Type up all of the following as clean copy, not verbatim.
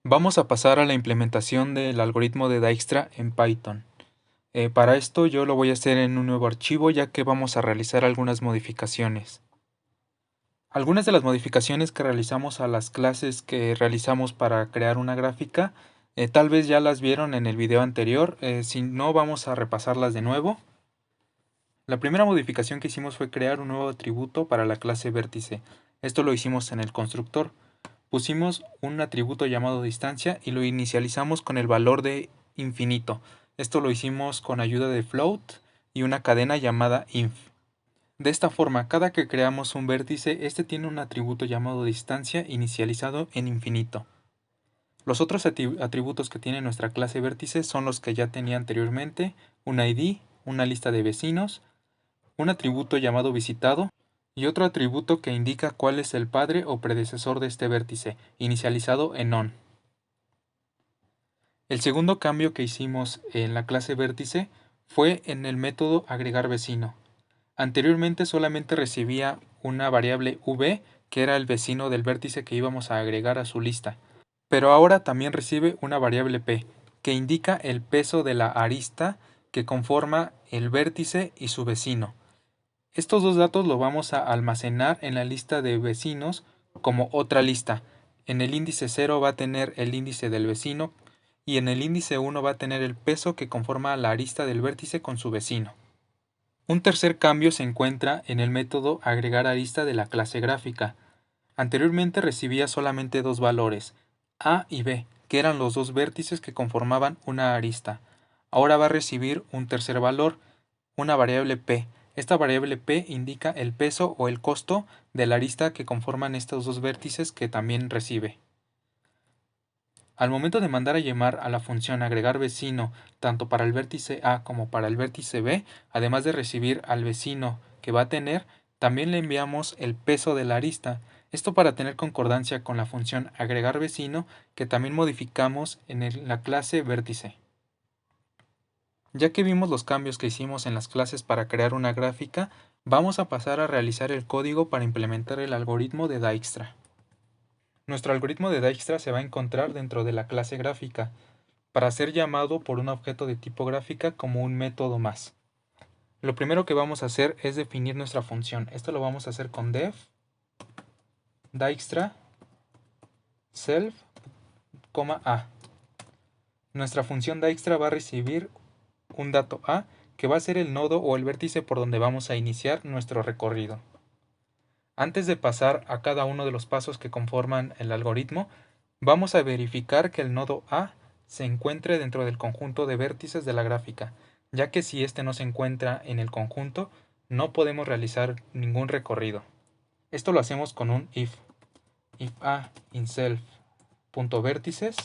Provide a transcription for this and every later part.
Vamos a pasar a la implementación del algoritmo de Dijkstra en Python. Para esto yo lo voy a hacer en un nuevo archivo ya que vamos a realizar algunas modificaciones. Algunas de las modificaciones que realizamos a las clases que realizamos para crear una gráfica, tal vez ya las vieron en el video anterior, si no vamos a repasarlas de nuevo. La primera modificación que hicimos fue crear un nuevo atributo para la clase vértice. Esto lo hicimos en el constructor. Pusimos un atributo llamado distancia y lo inicializamos con el valor de infinito. Esto lo hicimos con ayuda de float y una cadena llamada inf. De esta forma, cada que creamos un vértice, este tiene un atributo llamado distancia inicializado en infinito. Los otros atributos que tiene nuestra clase vértice son los que ya tenía anteriormente: un ID, una lista de vecinos, un atributo llamado visitado y otro atributo que indica cuál es el padre o predecesor de este vértice, inicializado en on. El segundo cambio que hicimos en la clase vértice fue en el método agregar vecino. Anteriormente solamente recibía una variable v, que era el vecino del vértice que íbamos a agregar a su lista, pero ahora también recibe una variable p, que indica el peso de la arista que conforma el vértice y su vecino. Estos dos datos los vamos a almacenar en la lista de vecinos como otra lista. En el índice 0 va a tener el índice del vecino y en el índice 1 va a tener el peso que conforma la arista del vértice con su vecino. Un tercer cambio se encuentra en el método agregar arista de la clase gráfica. Anteriormente recibía solamente dos valores, a y b, que eran los dos vértices que conformaban una arista. Ahora va a recibir un tercer valor, una variable p. Esta variable p indica el peso o el costo de la arista que conforman estos dos vértices que también recibe. Al momento de mandar a llamar a la función agregar vecino tanto para el vértice A como para el vértice B, además de recibir al vecino que va a tener, también le enviamos el peso de la arista. Esto para tener concordancia con la función agregar vecino que también modificamos en la clase vértice. Ya que vimos los cambios que hicimos en las clases para crear una gráfica, vamos a pasar a realizar el código para implementar el algoritmo de Dijkstra. Nuestro algoritmo de Dijkstra se va a encontrar dentro de la clase gráfica, para ser llamado por un objeto de tipo gráfica como un método más. Lo primero que vamos a hacer es definir nuestra función. Esto lo vamos a hacer con def Dijkstra self, a. Nuestra función Dijkstra va a recibir un dato a que va a ser el nodo o el vértice por donde vamos a iniciar nuestro recorrido. Antes de pasar a cada uno de los pasos que conforman el algoritmo, vamos a verificar que el nodo A se encuentre dentro del conjunto de vértices de la gráfica, ya que si este no se encuentra en el conjunto, no podemos realizar ningún recorrido. Esto lo hacemos con un if a in self.vértices.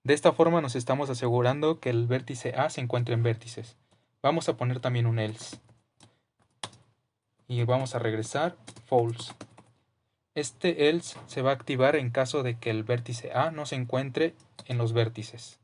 De esta forma nos estamos asegurando que el vértice A se encuentre en vértices. Vamos a poner también un else. Y vamos a regresar false. Este else se va a activar en caso de que el vértice A no se encuentre en los vértices.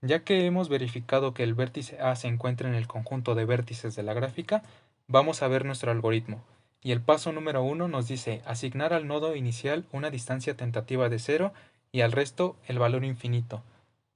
Ya que hemos verificado que el vértice A se encuentra en el conjunto de vértices de la gráfica, vamos a ver nuestro algoritmo. Y el paso número 1 nos dice asignar al nodo inicial una distancia tentativa de 0 y al resto el valor infinito.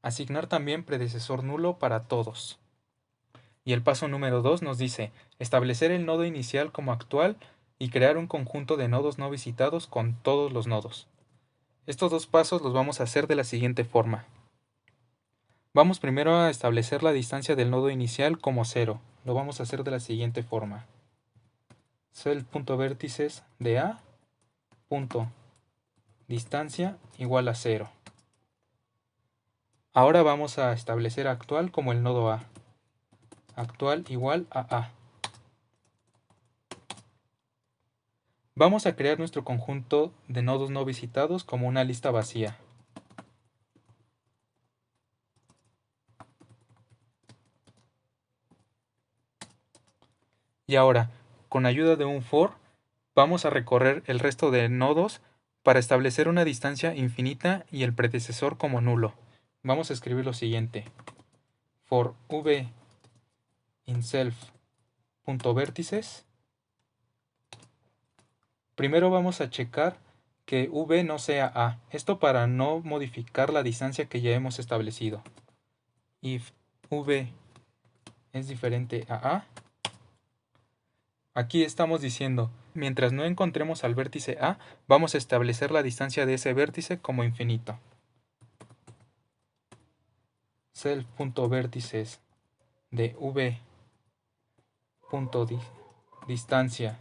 Asignar también predecesor nulo para todos. Y el paso número 2 nos dice establecer el nodo inicial como actual y crear un conjunto de nodos no visitados con todos los nodos. Estos dos pasos los vamos a hacer de la siguiente forma. Vamos primero a establecer la distancia del nodo inicial como 0. Lo vamos a hacer de la siguiente forma. Self.vértices de A distancia igual a 0. Ahora vamos a establecer actual como el nodo A. Actual igual a A. Vamos a crear nuestro conjunto de nodos no visitados como una lista vacía. Y ahora, con ayuda de un for, vamos a recorrer el resto de nodos para establecer una distancia infinita y el predecesor como nulo. Vamos a escribir lo siguiente. For v in self.vértices. Primero vamos a checar que V no sea A. Esto para no modificar la distancia que ya hemos establecido. If V es diferente a A, aquí estamos diciendo, mientras no encontremos al vértice A, vamos a establecer la distancia de ese vértice como infinito. Self.vértices de V punto distancia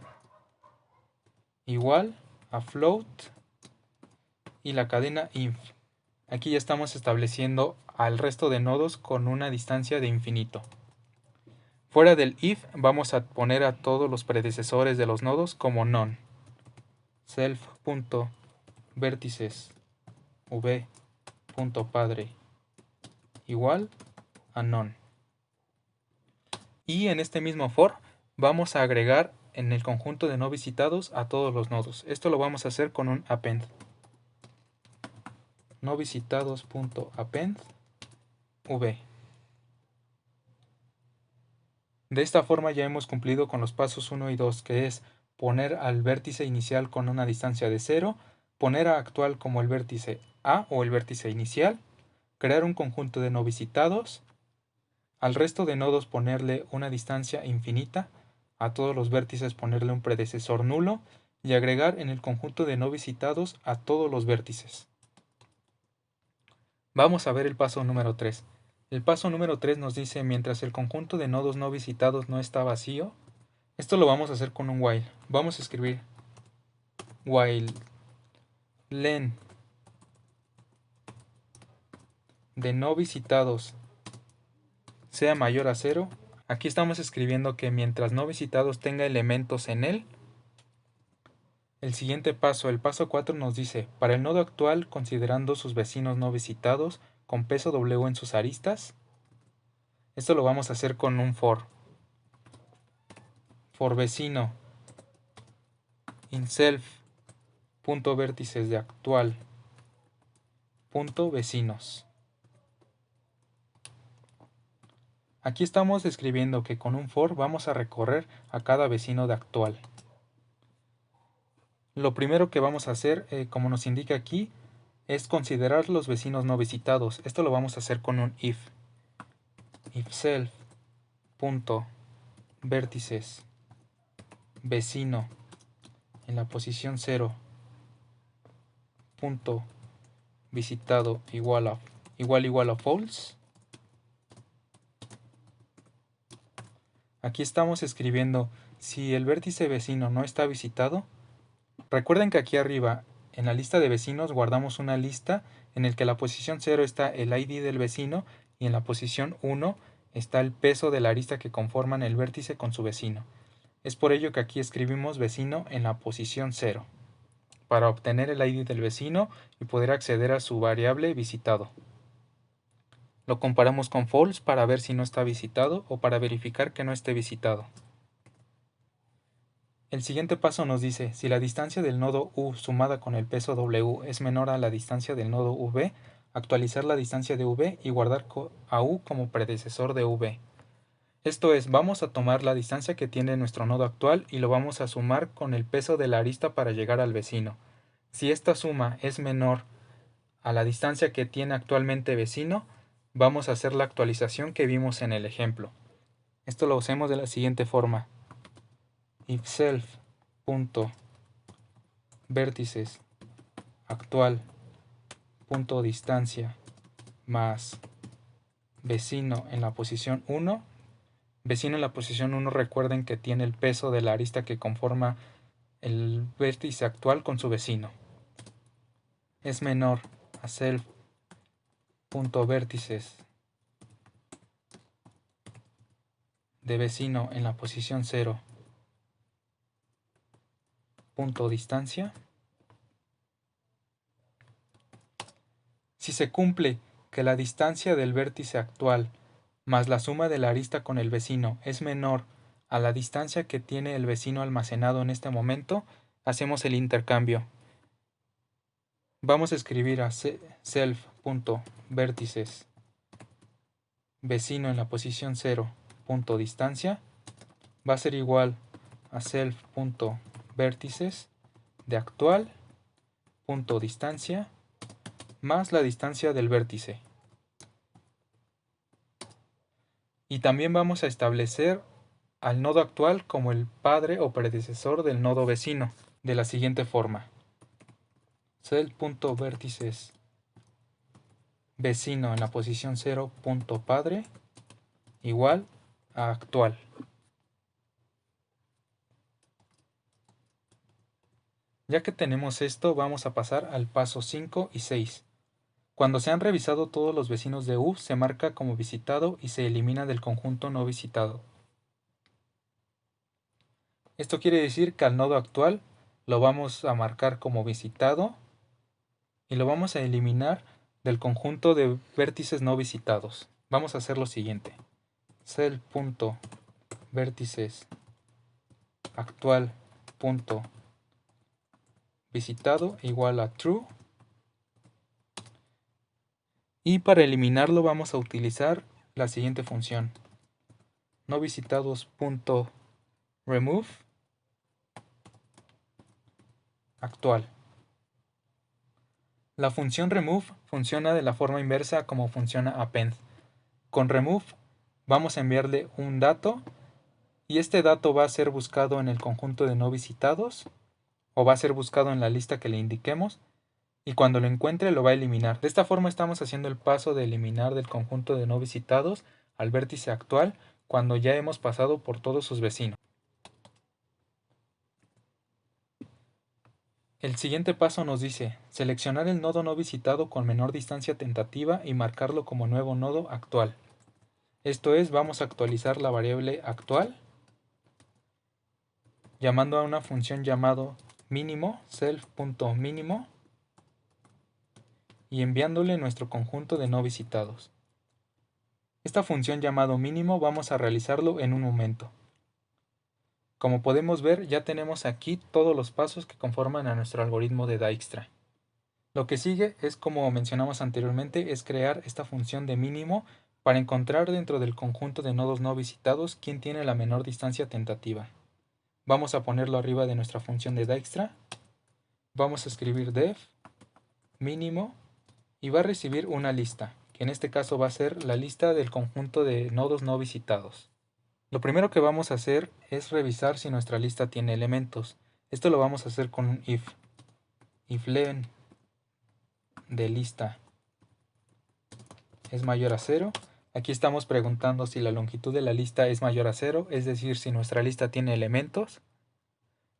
igual a float y la cadena inf. Aquí ya estamos estableciendo al resto de nodos con una distancia de infinito. Fuera del if vamos a poner a todos los predecesores de los nodos como none. Self.vértices v.padre igual a none. Y en este mismo for vamos a agregar en el conjunto de no visitados a todos los nodos. Esto lo vamos a hacer con un append. No visitados.append v. De esta forma ya hemos cumplido con los pasos 1 y 2, que es poner al vértice inicial con una distancia de 0, poner a actual como el vértice A o el vértice inicial, crear un conjunto de no visitados, al resto de nodos ponerle una distancia infinita, a todos los vértices ponerle un predecesor nulo y agregar en el conjunto de no visitados a todos los vértices. Vamos a ver el paso número 3. El paso número 3 nos dice, mientras el conjunto de nodos no visitados no está vacío, esto lo vamos a hacer con un while. Vamos a escribir while len de no visitados sea mayor a 0. Aquí estamos escribiendo que mientras no visitados tenga elementos en él. El siguiente paso, el paso 4 nos dice, para el nodo actual, considerando sus vecinos no visitados, con peso W en sus aristas. Esto lo vamos a hacer con un for. For vecino in self punto vértices de actual punto vecinos. Aquí estamos describiendo que con un for vamos a recorrer a cada vecino de actual. Lo primero que vamos a hacer, como nos indica aquí, es considerar los vecinos no visitados. Esto lo vamos a hacer con un if. If self punto vértices vecino en la posición 0 punto visitado igual a false. Aquí estamos escribiendo si el vértice vecino no está visitado. Recuerden que aquí arriba en la lista de vecinos guardamos una lista en el que en la posición 0 está el ID del vecino y en la posición 1 está el peso de la arista que conforman el vértice con su vecino. Es por ello que aquí escribimos vecino en la posición 0 para obtener el ID del vecino y poder acceder a su variable visitado. Lo comparamos con false para ver si no está visitado o para verificar que no esté visitado. El siguiente paso nos dice, si la distancia del nodo U sumada con el peso W es menor a la distancia del nodo V, actualizar la distancia de V y guardar a U como predecesor de V. Esto es, vamos a tomar la distancia que tiene nuestro nodo actual y lo vamos a sumar con el peso de la arista para llegar al vecino. Si esta suma es menor a la distancia que tiene actualmente vecino, vamos a hacer la actualización que vimos en el ejemplo. Esto lo hacemos de la siguiente forma. If self punto vértices actual punto distancia más vecino en la posición 1. Vecino en la posición 1, recuerden que tiene el peso de la arista que conforma el vértice actual con su vecino. Es menor a self punto vértices de vecino en la posición 0 punto distancia. Si se cumple que la distancia del vértice actual más la suma de la arista con el vecino es menor a la distancia que tiene el vecino almacenado en este momento, hacemos el intercambio. Vamos a escribir a self.vértices vecino en la posición 0 punto distancia va a ser igual a self.vértices de actual punto distancia más la distancia del vértice. Y también vamos a establecer al nodo actual como el padre o predecesor del nodo vecino, de la siguiente forma. Cell.vértices vecino en la posición 0, punto padre, igual a actual. Ya que tenemos esto, vamos a pasar al paso 5 y 6. Cuando se han revisado todos los vecinos de U, se marca como visitado y se elimina del conjunto no visitado. Esto quiere decir que al nodo actual lo vamos a marcar como visitado y lo vamos a eliminar del conjunto de vértices no visitados. Vamos a hacer lo siguiente. Cell.vértices actual punto visitado igual a true. Y para eliminarlo vamos a utilizar la siguiente función. No visitados punto remove actual. La función remove funciona de la forma inversa como funciona append. Con remove vamos a enviarle un dato y este dato va a ser buscado en el conjunto de no visitados o va a ser buscado en la lista que le indiquemos y cuando lo encuentre lo va a eliminar. De esta forma estamos haciendo el paso de eliminar del conjunto de no visitados al vértice actual cuando ya hemos pasado por todos sus vecinos. El siguiente paso nos dice seleccionar el nodo no visitado con menor distancia tentativa y marcarlo como nuevo nodo actual. Esto es, vamos a actualizar la variable actual llamando a una función llamado mínimo, self.mínimo, y enviándole nuestro conjunto de no visitados. Esta función llamado mínimo vamos a realizarlo en un momento. Como podemos ver, ya tenemos aquí todos los pasos que conforman a nuestro algoritmo de Dijkstra. Lo que sigue es, como mencionamos anteriormente, es crear esta función de mínimo para encontrar dentro del conjunto de nodos no visitados quién tiene la menor distancia tentativa. Vamos a ponerlo arriba de nuestra función de Dijkstra. Vamos a escribir def mínimo y va a recibir una lista, que en este caso va a ser la lista del conjunto de nodos no visitados. Lo primero que vamos a hacer es revisar si nuestra lista tiene elementos. Esto lo vamos a hacer con un if len de lista es mayor a 0. Aquí estamos preguntando si la longitud de la lista es mayor a 0, es decir, si nuestra lista tiene elementos.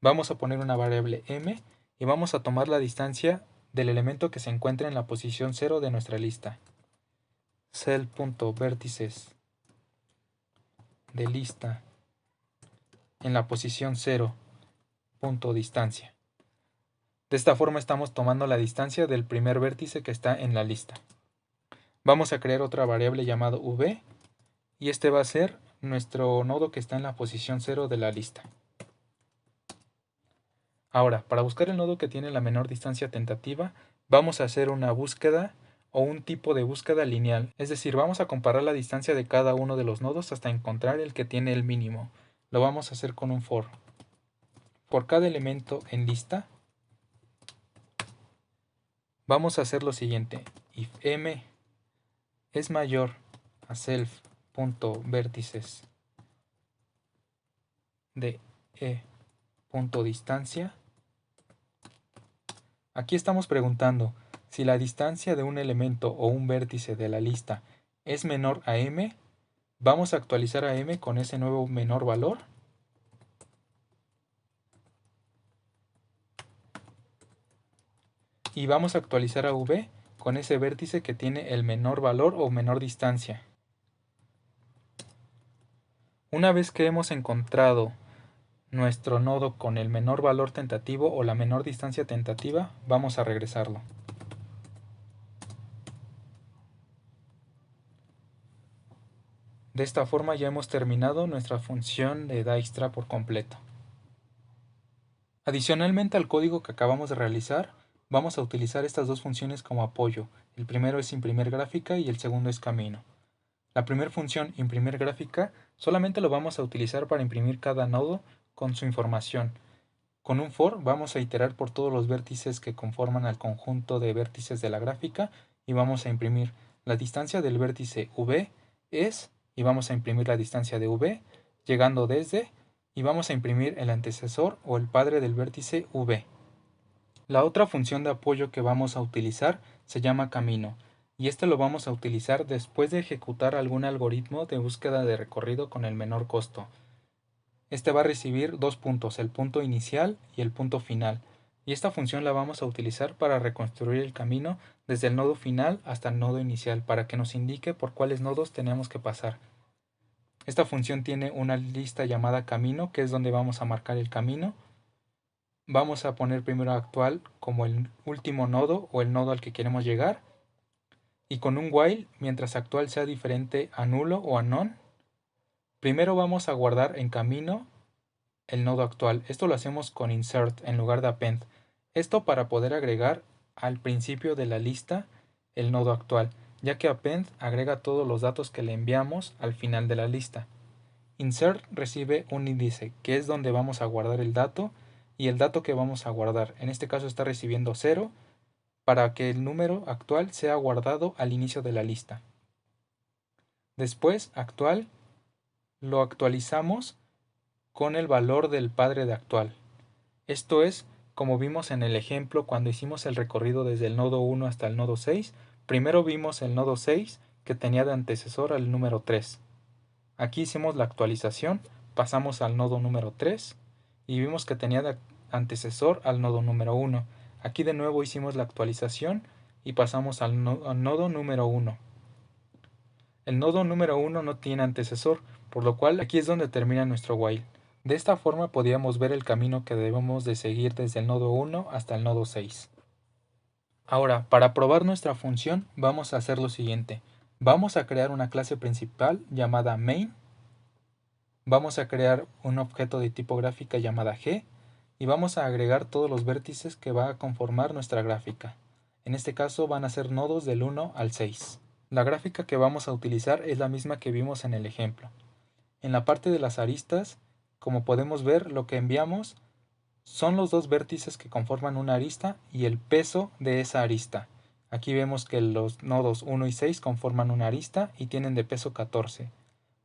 Vamos a poner una variable m y vamos a tomar la distancia del elemento que se encuentra en la posición 0 de nuestra lista. Cell.vértices de lista en la posición 0, punto distancia. De esta forma estamos tomando la distancia del primer vértice que está en la lista. Vamos a crear otra variable llamada v y este va a ser nuestro nodo que está en la posición 0 de la lista. Ahora, para buscar el nodo que tiene la menor distancia tentativa, vamos a hacer una búsqueda o un tipo de búsqueda lineal, es decir, vamos a comparar la distancia de cada uno de los nodos hasta encontrar el que tiene el mínimo. Lo vamos a hacer con un for. Por cada elemento en lista, vamos a hacer lo siguiente. If m es mayor a self.vértices de e.distancia, aquí estamos preguntando si la distancia de un elemento o un vértice de la lista es menor a m, vamos a actualizar a m con ese nuevo menor valor. Y vamos a actualizar a v con ese vértice que tiene el menor valor o menor distancia. Una vez que hemos encontrado nuestro nodo con el menor valor tentativo o la menor distancia tentativa, vamos a regresarlo. De esta forma ya hemos terminado nuestra función de Dijkstra por completo. Adicionalmente al código que acabamos de realizar, vamos a utilizar estas dos funciones como apoyo. El primero es imprimir gráfica y el segundo es camino. La primera función, imprimir gráfica, solamente lo vamos a utilizar para imprimir cada nodo con su información. Con un for vamos a iterar por todos los vértices que conforman al conjunto de vértices de la gráfica y vamos a imprimir la distancia del vértice V es, y vamos a imprimir la distancia de V, llegando desde, y vamos a imprimir el antecesor o el padre del vértice V. La otra función de apoyo que vamos a utilizar se llama camino, y este lo vamos a utilizar después de ejecutar algún algoritmo de búsqueda de recorrido con el menor costo. Este va a recibir dos puntos, el punto inicial y el punto final, y esta función la vamos a utilizar para reconstruir el camino desde el nodo final hasta el nodo inicial, para que nos indique por cuáles nodos tenemos que pasar. Esta función tiene una lista llamada camino, que es donde vamos a marcar el camino. Vamos a poner primero actual como el último nodo o el nodo al que queremos llegar, y con un while, mientras actual sea diferente a nulo o a none, primero vamos a guardar en camino el nodo actual. Esto lo hacemos con insert en lugar de append. Esto para poder agregar al principio de la lista el nodo actual, ya que append agrega todos los datos que le enviamos al final de la lista. Insert recibe un índice, que es donde vamos a guardar el dato, y el dato que vamos a guardar, en este caso está recibiendo 0, para que el número actual sea guardado al inicio de la lista. Después, actual, lo actualizamos con el valor del padre de actual. Esto es, como vimos en el ejemplo cuando hicimos el recorrido desde el nodo 1 hasta el nodo 6, primero vimos el nodo 6 que tenía de antecesor al número 3. Aquí hicimos la actualización, pasamos al nodo número 3 y vimos que tenía de antecesor al nodo número 1. Aquí de nuevo hicimos la actualización y pasamos al nodo número 1. El nodo número 1 no tiene antecesor, por lo cual aquí es donde termina nuestro while. De esta forma podíamos ver el camino que debemos de seguir desde el nodo 1 hasta el nodo 6. Ahora, para probar nuestra función vamos a hacer lo siguiente. Vamos a crear una clase principal llamada main. Vamos a crear un objeto de tipo gráfica llamada g y vamos a agregar todos los vértices que va a conformar nuestra gráfica. En este caso van a ser nodos del 1 al 6. La gráfica que vamos a utilizar es la misma que vimos en el ejemplo. En la parte de las aristas, como podemos ver, lo que enviamos son los dos vértices que conforman una arista y el peso de esa arista. Aquí vemos que los nodos 1 y 6 conforman una arista y tienen de peso 14.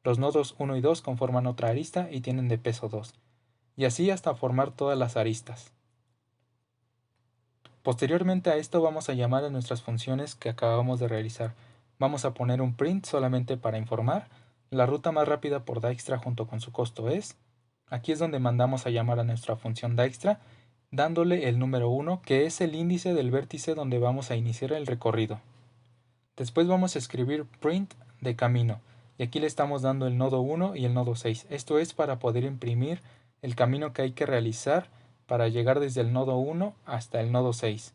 Los nodos 1 y 2 conforman otra arista y tienen de peso 2. Y así hasta formar todas las aristas. Posteriormente a esto vamos a llamar a nuestras funciones que acabamos de realizar. Vamos a poner un print solamente para informar. La ruta más rápida por Dijkstra junto con su costo es. Aquí es donde mandamos a llamar a nuestra función Dijkstra, dándole el número 1, que es el índice del vértice donde vamos a iniciar el recorrido. Después vamos a escribir print de camino, y aquí le estamos dando el nodo 1 y el nodo 6. Esto es para poder imprimir el camino que hay que realizar para llegar desde el nodo 1 hasta el nodo 6.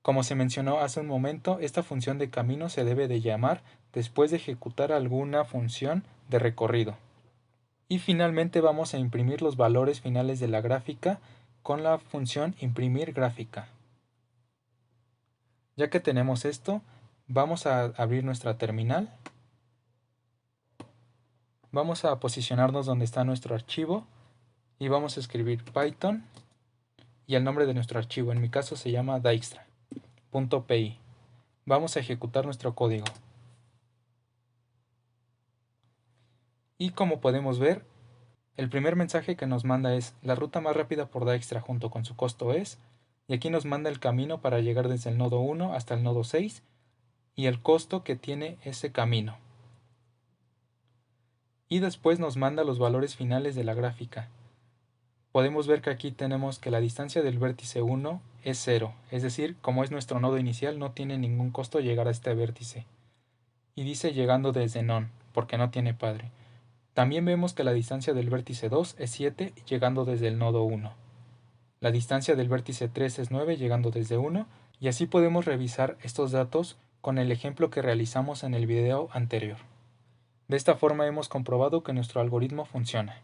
Como se mencionó hace un momento, esta función de camino se debe de llamar después de ejecutar alguna función de recorrido. Y finalmente vamos a imprimir los valores finales de la gráfica con la función imprimir gráfica. Ya que tenemos esto, vamos a abrir nuestra terminal. Vamos a posicionarnos donde está nuestro archivo y vamos a escribir Python y el nombre de nuestro archivo. En mi caso se llama Dijkstra.py. Vamos a ejecutar nuestro código. Y como podemos ver, el primer mensaje que nos manda es la ruta más rápida por Dijkstra junto con su costo es, y aquí nos manda el camino para llegar desde el nodo 1 hasta el nodo 6 y el costo que tiene ese camino. Y después nos manda los valores finales de la gráfica. Podemos ver que aquí tenemos que la distancia del vértice 1 es 0, es decir, como es nuestro nodo inicial no tiene ningún costo llegar a este vértice. Y dice llegando desde none, porque no tiene padre. También vemos que la distancia del vértice 2 es 7 llegando desde el nodo 1. La distancia del vértice 3 es 9 llegando desde 1 y así podemos revisar estos datos con el ejemplo que realizamos en el video anterior. De esta forma hemos comprobado que nuestro algoritmo funciona.